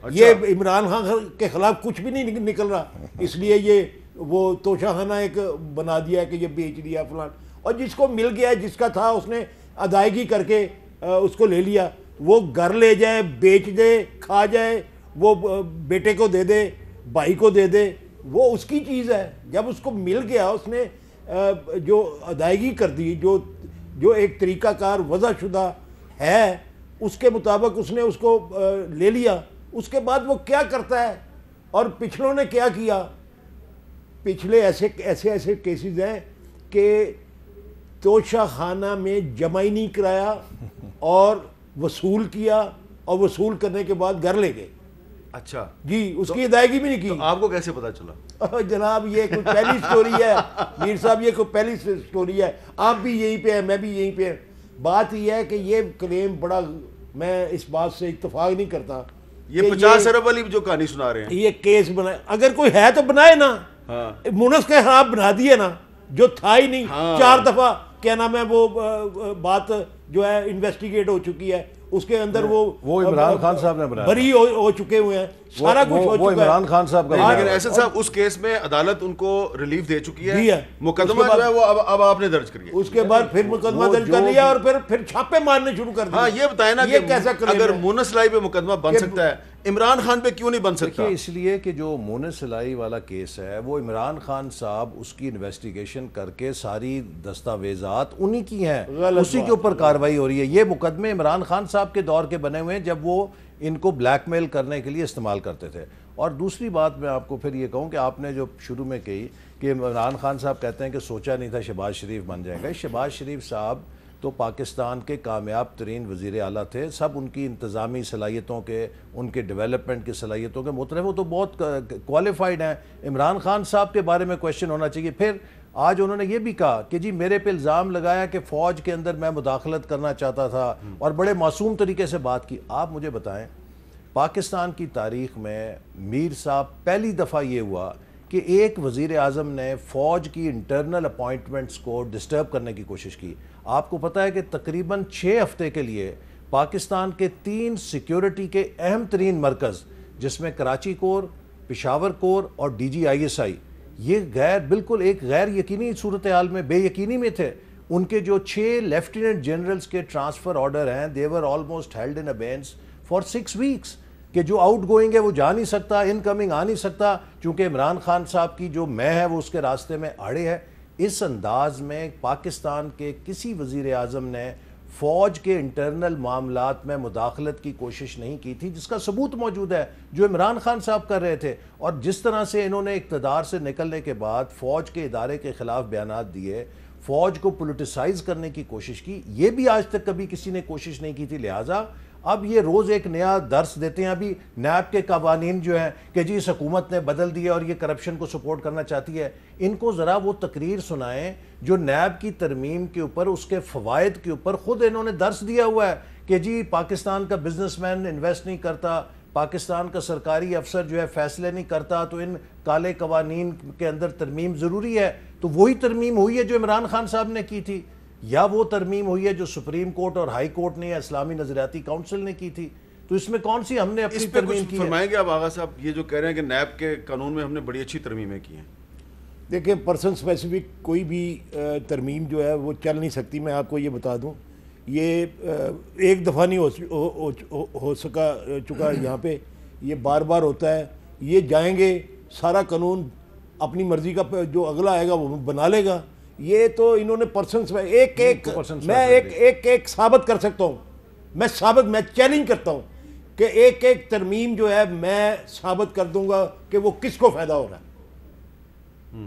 یہ عمران خان کے خلاف کچھ بھی نہیں نکل رہا, اس لیے یہ وہ توشہ خانہ ایک بنا دیا ہے کہ یہ بیچ دیا فلان. اور جس کو مل گیا, جس کا تھا, اس نے ادائیگی کر کے اس کو لے لیا. وہ گھر لے جائے, بیچ دے, کھا جائے, وہ بیٹے کو دے دے, بھائی کو دے دے, وہ اس کی چیز ہے. جب اس کو مل گیا, اس نے جو ادائیگی کر دی, جو ایک طریقہ کار وضع شدہ ہے, اس کے مطابق اس نے اس کو لے لیا. اس کے بعد وہ کیا کرتا ہے, اور پچھلوں نے کیا کیا. پچھلے ایسے کیسز ہیں کہ توشہ خانہ میں جمع ہی نہیں کرایا اور وصول کیا, اور وصول کرنے کے بعد گھر لے گئے. اچھا جی, اس کی ادائیگی بھی نہیں کی. آپ کو کیسے پتا چلا؟ جناب یہ کوئی پہلی سٹوری ہے میر صاحب, یہ کوئی پہلی سٹوری ہے. آپ بھی یہیں پہ ہیں, میں بھی یہیں پہ. بات یہ ہے کہ یہ کلیم بڑا, میں اس بات سے اتفاق نہیں کرتا. یہ 50 ارب والی جو کہانی سنا رہے ہیں, یہ کیس بنائے, اگر کوئی ہے تو بنائے نا. مونس کے خلاف بنا دیے نا, جو تھا ہی نہیں. 4 دفعہ کیا نام ہے وہ بات جو ہے انویسٹیگیٹ ہو چکی ہے, اس کے اندر وہ عمران خان صاحب نے بنایا, بری ہو چکے ہوئے ہیں, سارا کچھ ہو چکا ہے. عمران خان صاحب کا. لیکن ایسے صاحب اس کیس میں عدالت ان کو ریلیف دے چکی ہے, مقدمہ جو ہے وہ اب آپ نے درج کیا. اس کے بعد پھر مقدمہ درج کر لیا, اور پھر چھاپے مارنے شروع کر دیے. ہاں یہ بتائیں نا کہ اگر مونس لائی پہ مقدمہ بن سکتا ہے, عمران خان پہ کیوں نہیں بن سکتا؟ اس لیے کہ جو مونس سلائی والا کیس ہے, وہ عمران خان صاحب اس کی انویسٹیگیشن کر کے ساری دستاویزات انہی کی ہیں, اسی کے اوپر کاروائی ہو رہی ہے. یہ مقدمے عمران خان صاحب کے دور کے بنے ہوئے ہیں, جب وہ ان کو بلیک میل کرنے کے لیے استعمال کرتے تھے. اور دوسری بات میں آپ کو پھر یہ کہوں کہ آپ نے جو شروع میں کہی کہ عمران خان صاحب کہتے ہیں کہ سوچا نہیں تھا شہباز شریف بن جائے گا. شہباز شریف صاحب تو پاکستان کے کامیاب ترین وزیر اعلیٰ تھے, سب ان کی انتظامی صلاحیتوں کے, ان کے ڈیولپمنٹ کی صلاحیتوں کے مترف, وہ تو بہت کوالیفائڈ ہیں. عمران خان صاحب کے بارے میں کویشچن ہونا چاہیے. پھر آج انہوں نے یہ بھی کہا کہ جی میرے پہ الزام لگایا کہ فوج کے اندر میں مداخلت کرنا چاہتا تھا, اور بڑے معصوم طریقے سے بات کی. آپ مجھے بتائیں, پاکستان کی تاریخ میں میر صاحب پہلی دفعہ یہ ہوا کہ ایک وزیر اعظم نے فوج کی انٹرنل اپوائنٹمنٹس کو ڈسٹرب کرنے کی کوشش کی. آپ کو پتہ ہے کہ تقریباً 6 ہفتے کے لیے پاکستان کے 3 سیکیورٹی کے اہم ترین مرکز, جس میں کراچی کور, پشاور کور اور DGISI, یہ بالکل ایک غیر یقینی صورتحال میں, بے یقینی میں تھے. ان کے جو 6 لیفٹیننٹ جنرلز کے ٹرانسفر آرڈر ہیں, they were almost held in abeyance for 6 weeks, کہ جو آؤٹ گوئنگ ہے وہ جا نہیں سکتا, ان کمنگ آ نہیں سکتا, چونکہ عمران خان صاحب کی جو میں ہے وہ اس کے راستے میں آڑے ہے. اس انداز میں پاکستان کے کسی وزیر اعظم نے فوج کے انٹرنل معاملات میں مداخلت کی کوشش نہیں کی تھی, جس کا ثبوت موجود ہے جو عمران خان صاحب کر رہے تھے. اور جس طرح سے انہوں نے اقتدار سے نکلنے کے بعد فوج کے ادارے کے خلاف بیانات دیے, فوج کو پولیٹیسائز کرنے کی کوشش کی, یہ بھی آج تک کبھی کسی نے کوشش نہیں کی تھی. لہٰذا اب یہ روز ایک نیا درس دیتے ہیں. ابھی نیب کے قوانین جو ہیں کہ جی اس حکومت نے بدل دیا اور یہ کرپشن کو سپورٹ کرنا چاہتی ہے, ان کو ذرا وہ تقریر سنائیں جو نیب کی ترمیم کے اوپر, اس کے فوائد کے اوپر خود انہوں نے درس دیا ہوا ہے کہ جی پاکستان کا بزنس مین انویسٹ نہیں کرتا, پاکستان کا سرکاری افسر جو ہے فیصلے نہیں کرتا, تو ان کالے قوانین کے اندر ترمیم ضروری ہے. تو وہی ترمیم ہوئی ہے جو عمران خان صاحب نے کی تھی, یا وہ ترمیم ہوئی ہے جو سپریم کورٹ اور ہائی کورٹ نے یا اسلامی نظریاتی کونسل نے کی تھی. تو اس میں کون سی ہم نے اپنی ترمیم کی ہے؟ فرمائیں گے آپ آغا صاحب, یہ جو کہہ رہے ہیں کہ نیب کے قانون میں ہم نے بڑی اچھی ترمیمیں کی ہیں. دیکھیں, پرسن سپیسیفک کوئی بھی ترمیم جو ہے وہ چل نہیں سکتی. میں آپ کو یہ بتا دوں, یہ ایک دفعہ نہیں ہو چکا یہاں پہ, یہ بار بار ہوتا ہے. یہ جائیں گے, سارا قانون اپنی مرضی کا جو اگلا آئے گا وہ بنا لے گا. یہ تو انہوں نے میں ایک ثابت کر سکتا ہوں, میں چیلنج کرتا ہوں کہ ایک ترمیم جو ہے میں ثابت کر دوں گا کہ وہ کس کو فائدہ ہو رہا ہے.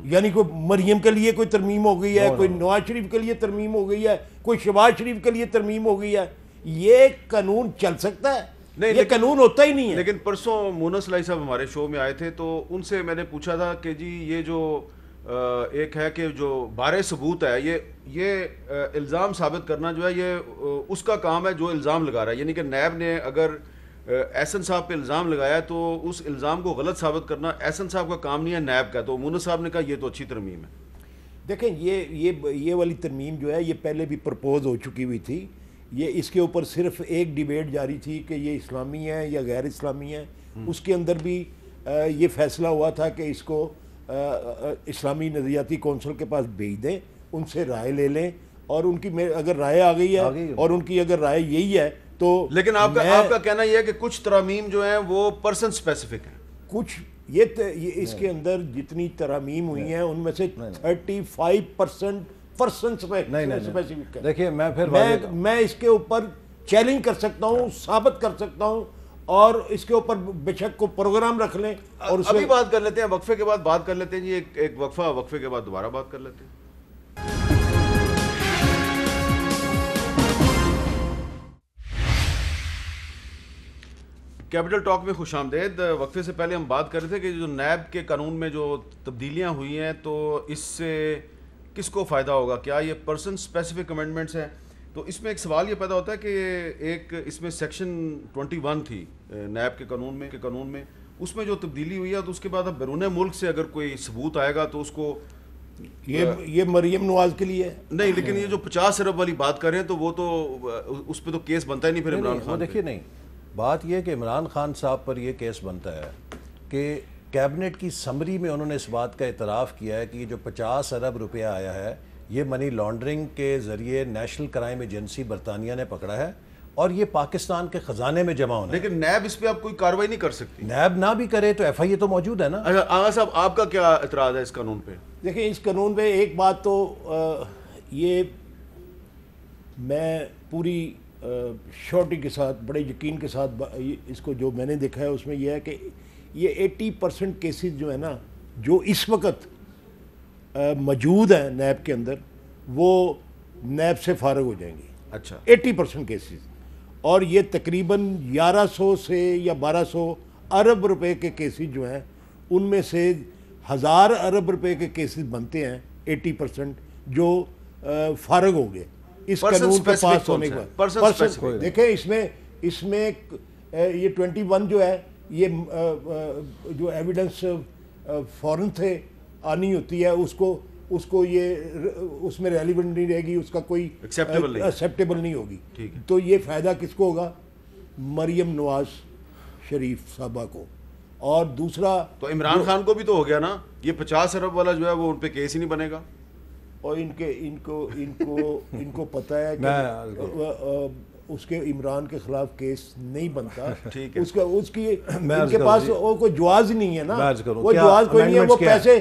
یعنی کوئی مریم کے لیے کوئی ترمیم ہو گئی ہے, کوئی نواز شریف کے لیے ترمیم ہو گئی ہے, کوئی شہباز شریف کے لیے ترمیم ہو گئی ہے. یہ قانون چل سکتا ہے؟ نہیں, یہ قانون ہوتا ہی نہیں ہے. لیکن پرسوں مونس لائی صاحب ہمارے شو میں آئے تھے تو ان سے میں نے پوچھا تھا کہ جی یہ جو ایک ہے کہ جو بارے ثبوت ہے, یہ الزام ثابت کرنا جو ہے یہ اس کا کام ہے جو الزام لگا رہا ہے. یعنی کہ نیب نے اگر احسن صاحب پہ الزام لگایا تو اس الزام کو غلط ثابت کرنا احسن صاحب کا کام نہیں ہے, نیب کا. تو مونس صاحب نے کہا یہ تو اچھی ترمیم ہے. دیکھیں یہ والی ترمیم جو ہے یہ پہلے بھی پرپوز ہو چکی ہوئی تھی. یہ اس کے اوپر صرف ایک ڈیبیٹ جاری تھی کہ یہ اسلامی ہے یا غیر اسلامی ہے. اس کے اندر بھی یہ فیصلہ ہوا تھا کہ اس کو اسلامی نظریاتی کونسل کے پاس بھیج دیں, ان سے رائے لے لیں, اور ان کی اگر رائے آ گئی ہے اور ان کی اگر رائے یہی ہے تو. لیکن آپ کا کہنا یہ ہے کہ کچھ ترامیم جو ہیں وہ پرسن اسپیسیفک ہیں. کچھ یہ اس کے اندر جتنی ترامیم ہوئی ہیں ان میں سے 35% پرسن اسپیسیفک ہے. دیکھیے میں اس کے اوپر چیلنج کر سکتا ہوں, ثابت کر سکتا ہوں, اور اس کے اوپر بے شک کو پروگرام رکھ لیں. اور ابھی بات کر لیتے ہیں, وقفے کے بعد بات کر لیتے ہیں جی, ایک وقفے کے بعد دوبارہ بات کر لیتے ہیں. کیپٹل ٹاک میں خوش آمدید. وقفے سے پہلے ہم بات کر رہے تھے کہ جو نیب کے قانون میں جو تبدیلیاں ہوئی ہیں تو اس سے کس کو فائدہ ہوگا, کیا یہ پرسن اسپیسیفک امینڈمنٹس ہیں؟ تو اس میں ایک سوال یہ پیدا ہوتا ہے کہ ایک اس میں سیکشن 21 تھی نیب کے قانون میں اس میں جو تبدیلی ہوئی ہے تو اس کے بعد اب بیرون ملک سے اگر کوئی ثبوت آئے گا تو اس کو یہ مریم نواز کے لیے نہیں, لیکن یہ جو 50 ارب والی بات کر رہے ہیں تو وہ تو اس پہ تو کیس بنتا ہی نہیں پھر عمران خان. دیکھیے نہیں, بات یہ کہ عمران خان صاحب پر یہ کیس بنتا ہے کہ کیبنٹ کی سمری میں انہوں نے اس بات کا اعتراف کیا ہے کہ یہ جو 50 ارب روپیہ آیا ہے یہ منی لانڈرنگ کے ذریعے نیشنل کرائم ایجنسی برطانیہ نے پکڑا ہے اور یہ پاکستان کے خزانے میں جمع ہونا ہے. لیکن نیب اس پہ آپ کوئی کارروائی نہیں کر سکتی. نیب نہ بھی کرے تو ایف آئی اے تو موجود ہے نا. آغا صاحب آپ کا کیا اعتراض ہے اس قانون پہ؟ دیکھیں اس قانون پہ ایک بات تو یہ میں پوری شورٹی کے ساتھ بڑے یقین کے ساتھ اس کو جو میں نے دیکھا ہے اس میں یہ ہے کہ یہ 80% کیسز جو ہے نا جو اس وقت موجود ہیں نیب کے اندر وہ نیب سے فارغ ہو جائیں گے. اچھا 80% کیسز, اور یہ تقریباً 1100 سے یا 1200 ارب روپے کے کیسز جو ہیں ان میں سے 1000 ارب روپے کے کیسز بنتے ہیں 80% جو فارغ ہو گئے اس قانون کے پاس ہونے کے بعد. دیکھیں اس میں یہ 21 جو ہے یہ جو ایویڈنس فوراً تھے آنی ہوتی ہے اس کو یہ اس میں ریلیونٹ نہیں رہے گی, اس کا کوئی ایکسیپٹیبل نہیں ہوگی. تو یہ فائدہ کس کو ہوگا؟ مریم نواز شریف صاحبہ کو. اور دوسرا تو عمران خان کو بھی تو ہو گیا نا, یہ 50 ارب والا جو ہے وہ ان پہ کیس ہی نہیں بنے گا. اور ان کو پتہ ہے کہ اس کے عمران کے خلاف کیس نہیں بنتا, اس کی ان کے پاس کوئی جواز نہیں ہے نا, وہ جواز کوئی نہیں ہے. وہ پیسے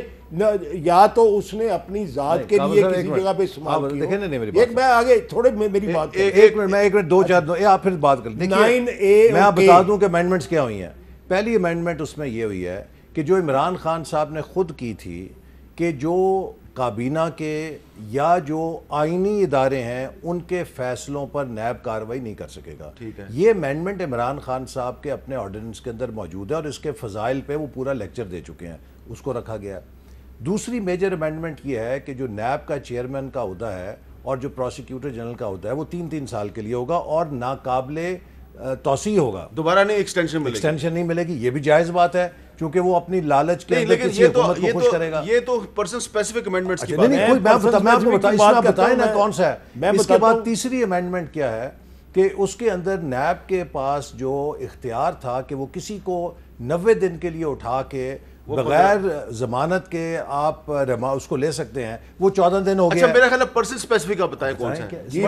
یا تو اس نے اپنی ذات کے لیے کسی جگہ پہ استعمال کیا. ایک میں آگے تھوڑے میری بات ایک منٹ 2-4 آپ پھر بات کر لیں. میں آپ بتا دوں کہ امینڈمنٹس کیا ہوئی ہیں. پہلی امینڈمنٹ اس میں یہ ہوئی ہے کہ جو عمران خان صاحب نے خود کی تھی کہ جو کابینہ کے یا جو آئینی ادارے ہیں ان کے فیصلوں پر نیب کارروائی نہیں کر سکے گا. یہ امینڈمنٹ عمران خان صاحب کے اپنے آرڈیننس کے اندر موجود ہے اور اس کے فضائل پہ وہ پورا لیکچر دے چکے ہیں, اس کو رکھا گیا. دوسری میجر امینڈمنٹ یہ ہے کہ جو نیب کا چیئرمین کا عہدہ ہے اور جو پروسیکیوٹر جنرل کا عہدہ ہے وہ 3 سال کے لیے ہوگا اور ناقابل توسیع ہوگا. دوبارہ نہیں ایکسٹینشن نہیں ملے گی. یہ بھی جائز بات ہے چونکہ وہ اپنی لالچ کے اندر کسی حکومت کو خوش کرے گا. یہ تو پرسن اسپیسیفک امینڈمنٹس کی بات ہے. میں آپ کو بتائیں نا کون سا ہے. اس کے بعد تیسری امینڈمنٹ کیا ہے کہ اس کے اندر نیب کے پاس جو اختیار تھا کہ وہ کسی کو 90 دن کے لیے اٹھا کے بغیر ضمانت کے آپ اس کو لے سکتے ہیں, وہ 14 دن ہو گیا. اچھا میرا خیال ہے پرسن اسپیسیفک آپ بتائیں کون سا ہے. جی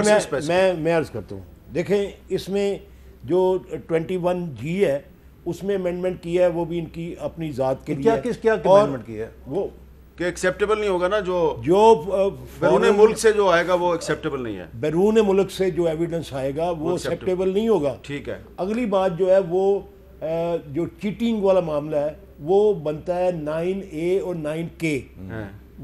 میں عرض کرتا ہوں. دیکھیں اس میں جو 21G ہے اس میں امینڈمنٹ کی ہے وہ بھی ان کی اپنی ذات کے لیے. کیا امینڈمنٹ کی ہے وہ کہ ایکسیپٹیبل نہیں ہوگا نا, جو بیرون ملک سے جو آئے گا وہ ایکسیپٹیبل نہیں ہے. بیرون ملک سے جو ایویڈنس آئے گا وہ ایکسیپٹیبل نہیں ہوگا. ٹھیک ہے. اگلی بات جو ہے وہ جو چیٹنگ والا معاملہ ہے وہ بنتا ہے 9A اور 9K،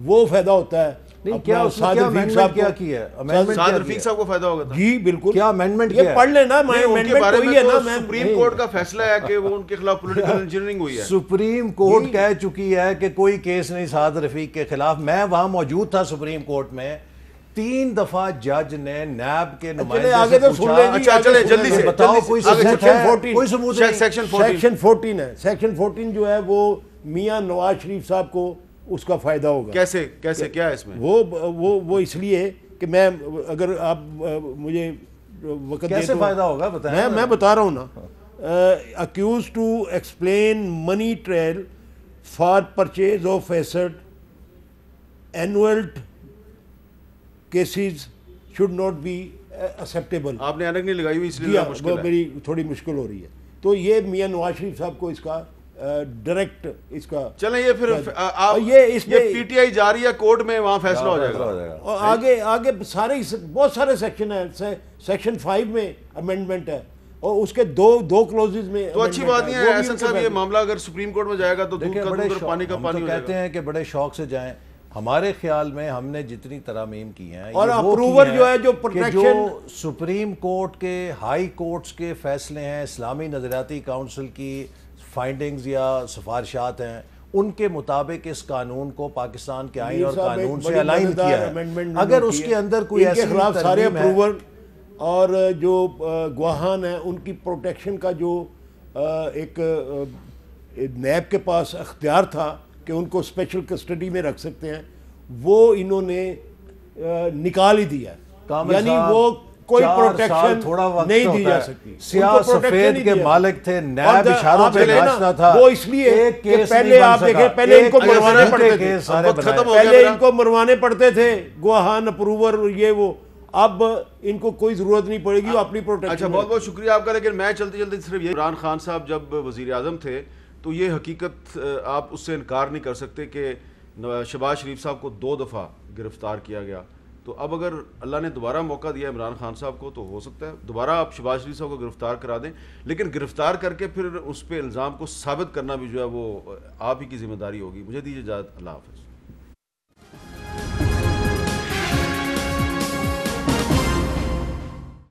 وہ فائدہ ہوتا ہے. نہیں کیا اس نے کیا امینڈمنٹ کیا کی ہے؟ سعد رفیق صاحب کو فائدہ ہوگا تھا. جی بالکل. کیا امینڈمنٹ کیا یہ پڑھ لینا. ان کے بارے میں تو سپریم کورٹ کا فیصلہ ہے کہ وہ ان کے خلاف پولیٹیکل انجینئرنگ ہوئی ہے. سپریم کورٹ کہہ چکی ہے کہ کوئی کیس نہیں سعد رفیق کے خلاف. میں وہاں موجود تھا سپریم کورٹ میں. 3 دفعہ جج نے نیب کے نمائندے آگے تو سن لیں. اچھا چلے جلدی سے بتاؤ کوئی ثبوت ہے؟ کوئی ثبوت نہیں. سیکشن 14 ہے. سیکشن 14 جو ہے وہ میاں نواز شریف صاحب کو اس کا فائدہ ہوگا. کیسے کیا ہے اس میں؟ وہ اس لیے کہ میں اگر آپ مجھے وقت دیں کیسے فائدہ ہوگا بتائیں. میں بتا رہا ہوں نا. Accused to explain money trail for purchase of asset annulled cases should not be acceptable. آپ نے اینک نہیں لگائی ہوئی اس لیے مشکل ہے. میری تھوڑی مشکل ہو رہی ہے. تو یہ میاں نواز شریف صاحب کو اس کا ڈائریکٹ اس کا چلیں یہ پھر یہ پی ٹی آئی جا رہی ہے کورٹ میں, وہاں فیصلہ ہو جائے گا. اور آگے سارے بہت سارے سیکشن ہیں. سیکشن 5 میں امینڈمنٹ ہے اور اس کے دو کلوزز میں. تو اچھی بات نہیں ہے احسن صاحب, یہ معاملہ اگر سپریم کورٹ میں جائے گا تو دودھ کا دودھ اور پانی کا پانی ہو جائے گا. کہتے ہیں کہ بڑے شوق سے جائیں. ہمارے خیال میں ہم نے جتنی ترامیم کی ہیں اور اپروور جو ہے جو پروٹیکشن سپریم کورٹ کے ہائی کورٹس کے فیصلے ہیں, اسلامی نظریاتی کونسل کی فائنڈنگز یا سفارشات ہیں, ان کے مطابق اس قانون کو پاکستان کے آئین اور قانون سے الائن کیا ہے. اگر اس کے اندر کوئی ایسی خلاف سارے اپروور اور جو گواہان ہیں ان کی پروٹیکشن کا جو ایک نیب کے پاس اختیار تھا کہ ان کو اسپیشل کسٹڈی میں رکھ سکتے ہیں, وہ انہوں نے نکال ہی دیا. یعنی وہ کوئی پروٹیکشن نہیں دی جا سکتی. سیاہ سفید کے مالک تھے, نیب اشاروں پہ ناچتا تھا. وہ اس لیے کہ پہلے آپ دیکھیں پہلے ان کو مروانے پڑتے تھے, پہلے ان کو مروانے پڑتے تھے گواہان اپروور یہ وہ. اب ان کو کوئی ضرورت نہیں پڑے گی, وہ اپنی پروٹیکشن. اچھا بہت بہت شکریہ آپ کا. لیکن میں چلتے صرف یہ, عمران خان صاحب جب وزیر اعظم تھے تو یہ حقیقت آپ اس سے انکار نہیں کر سکتے کہ شہباز شریف صاحب کو 2 دفعہ گرفتار کیا گیا. تو اب اگر اللہ نے دوبارہ موقع دیا عمران خان صاحب کو تو ہو سکتا ہے دوبارہ آپ شہباز شریف صاحب کو گرفتار کرا دیں, لیکن گرفتار کر کے پھر اس پہ الزام کو ثابت کرنا بھی جو ہے وہ آپ ہی کی ذمہ داری ہوگی. مجھے دیجیے اجازت, اللہ حافظ.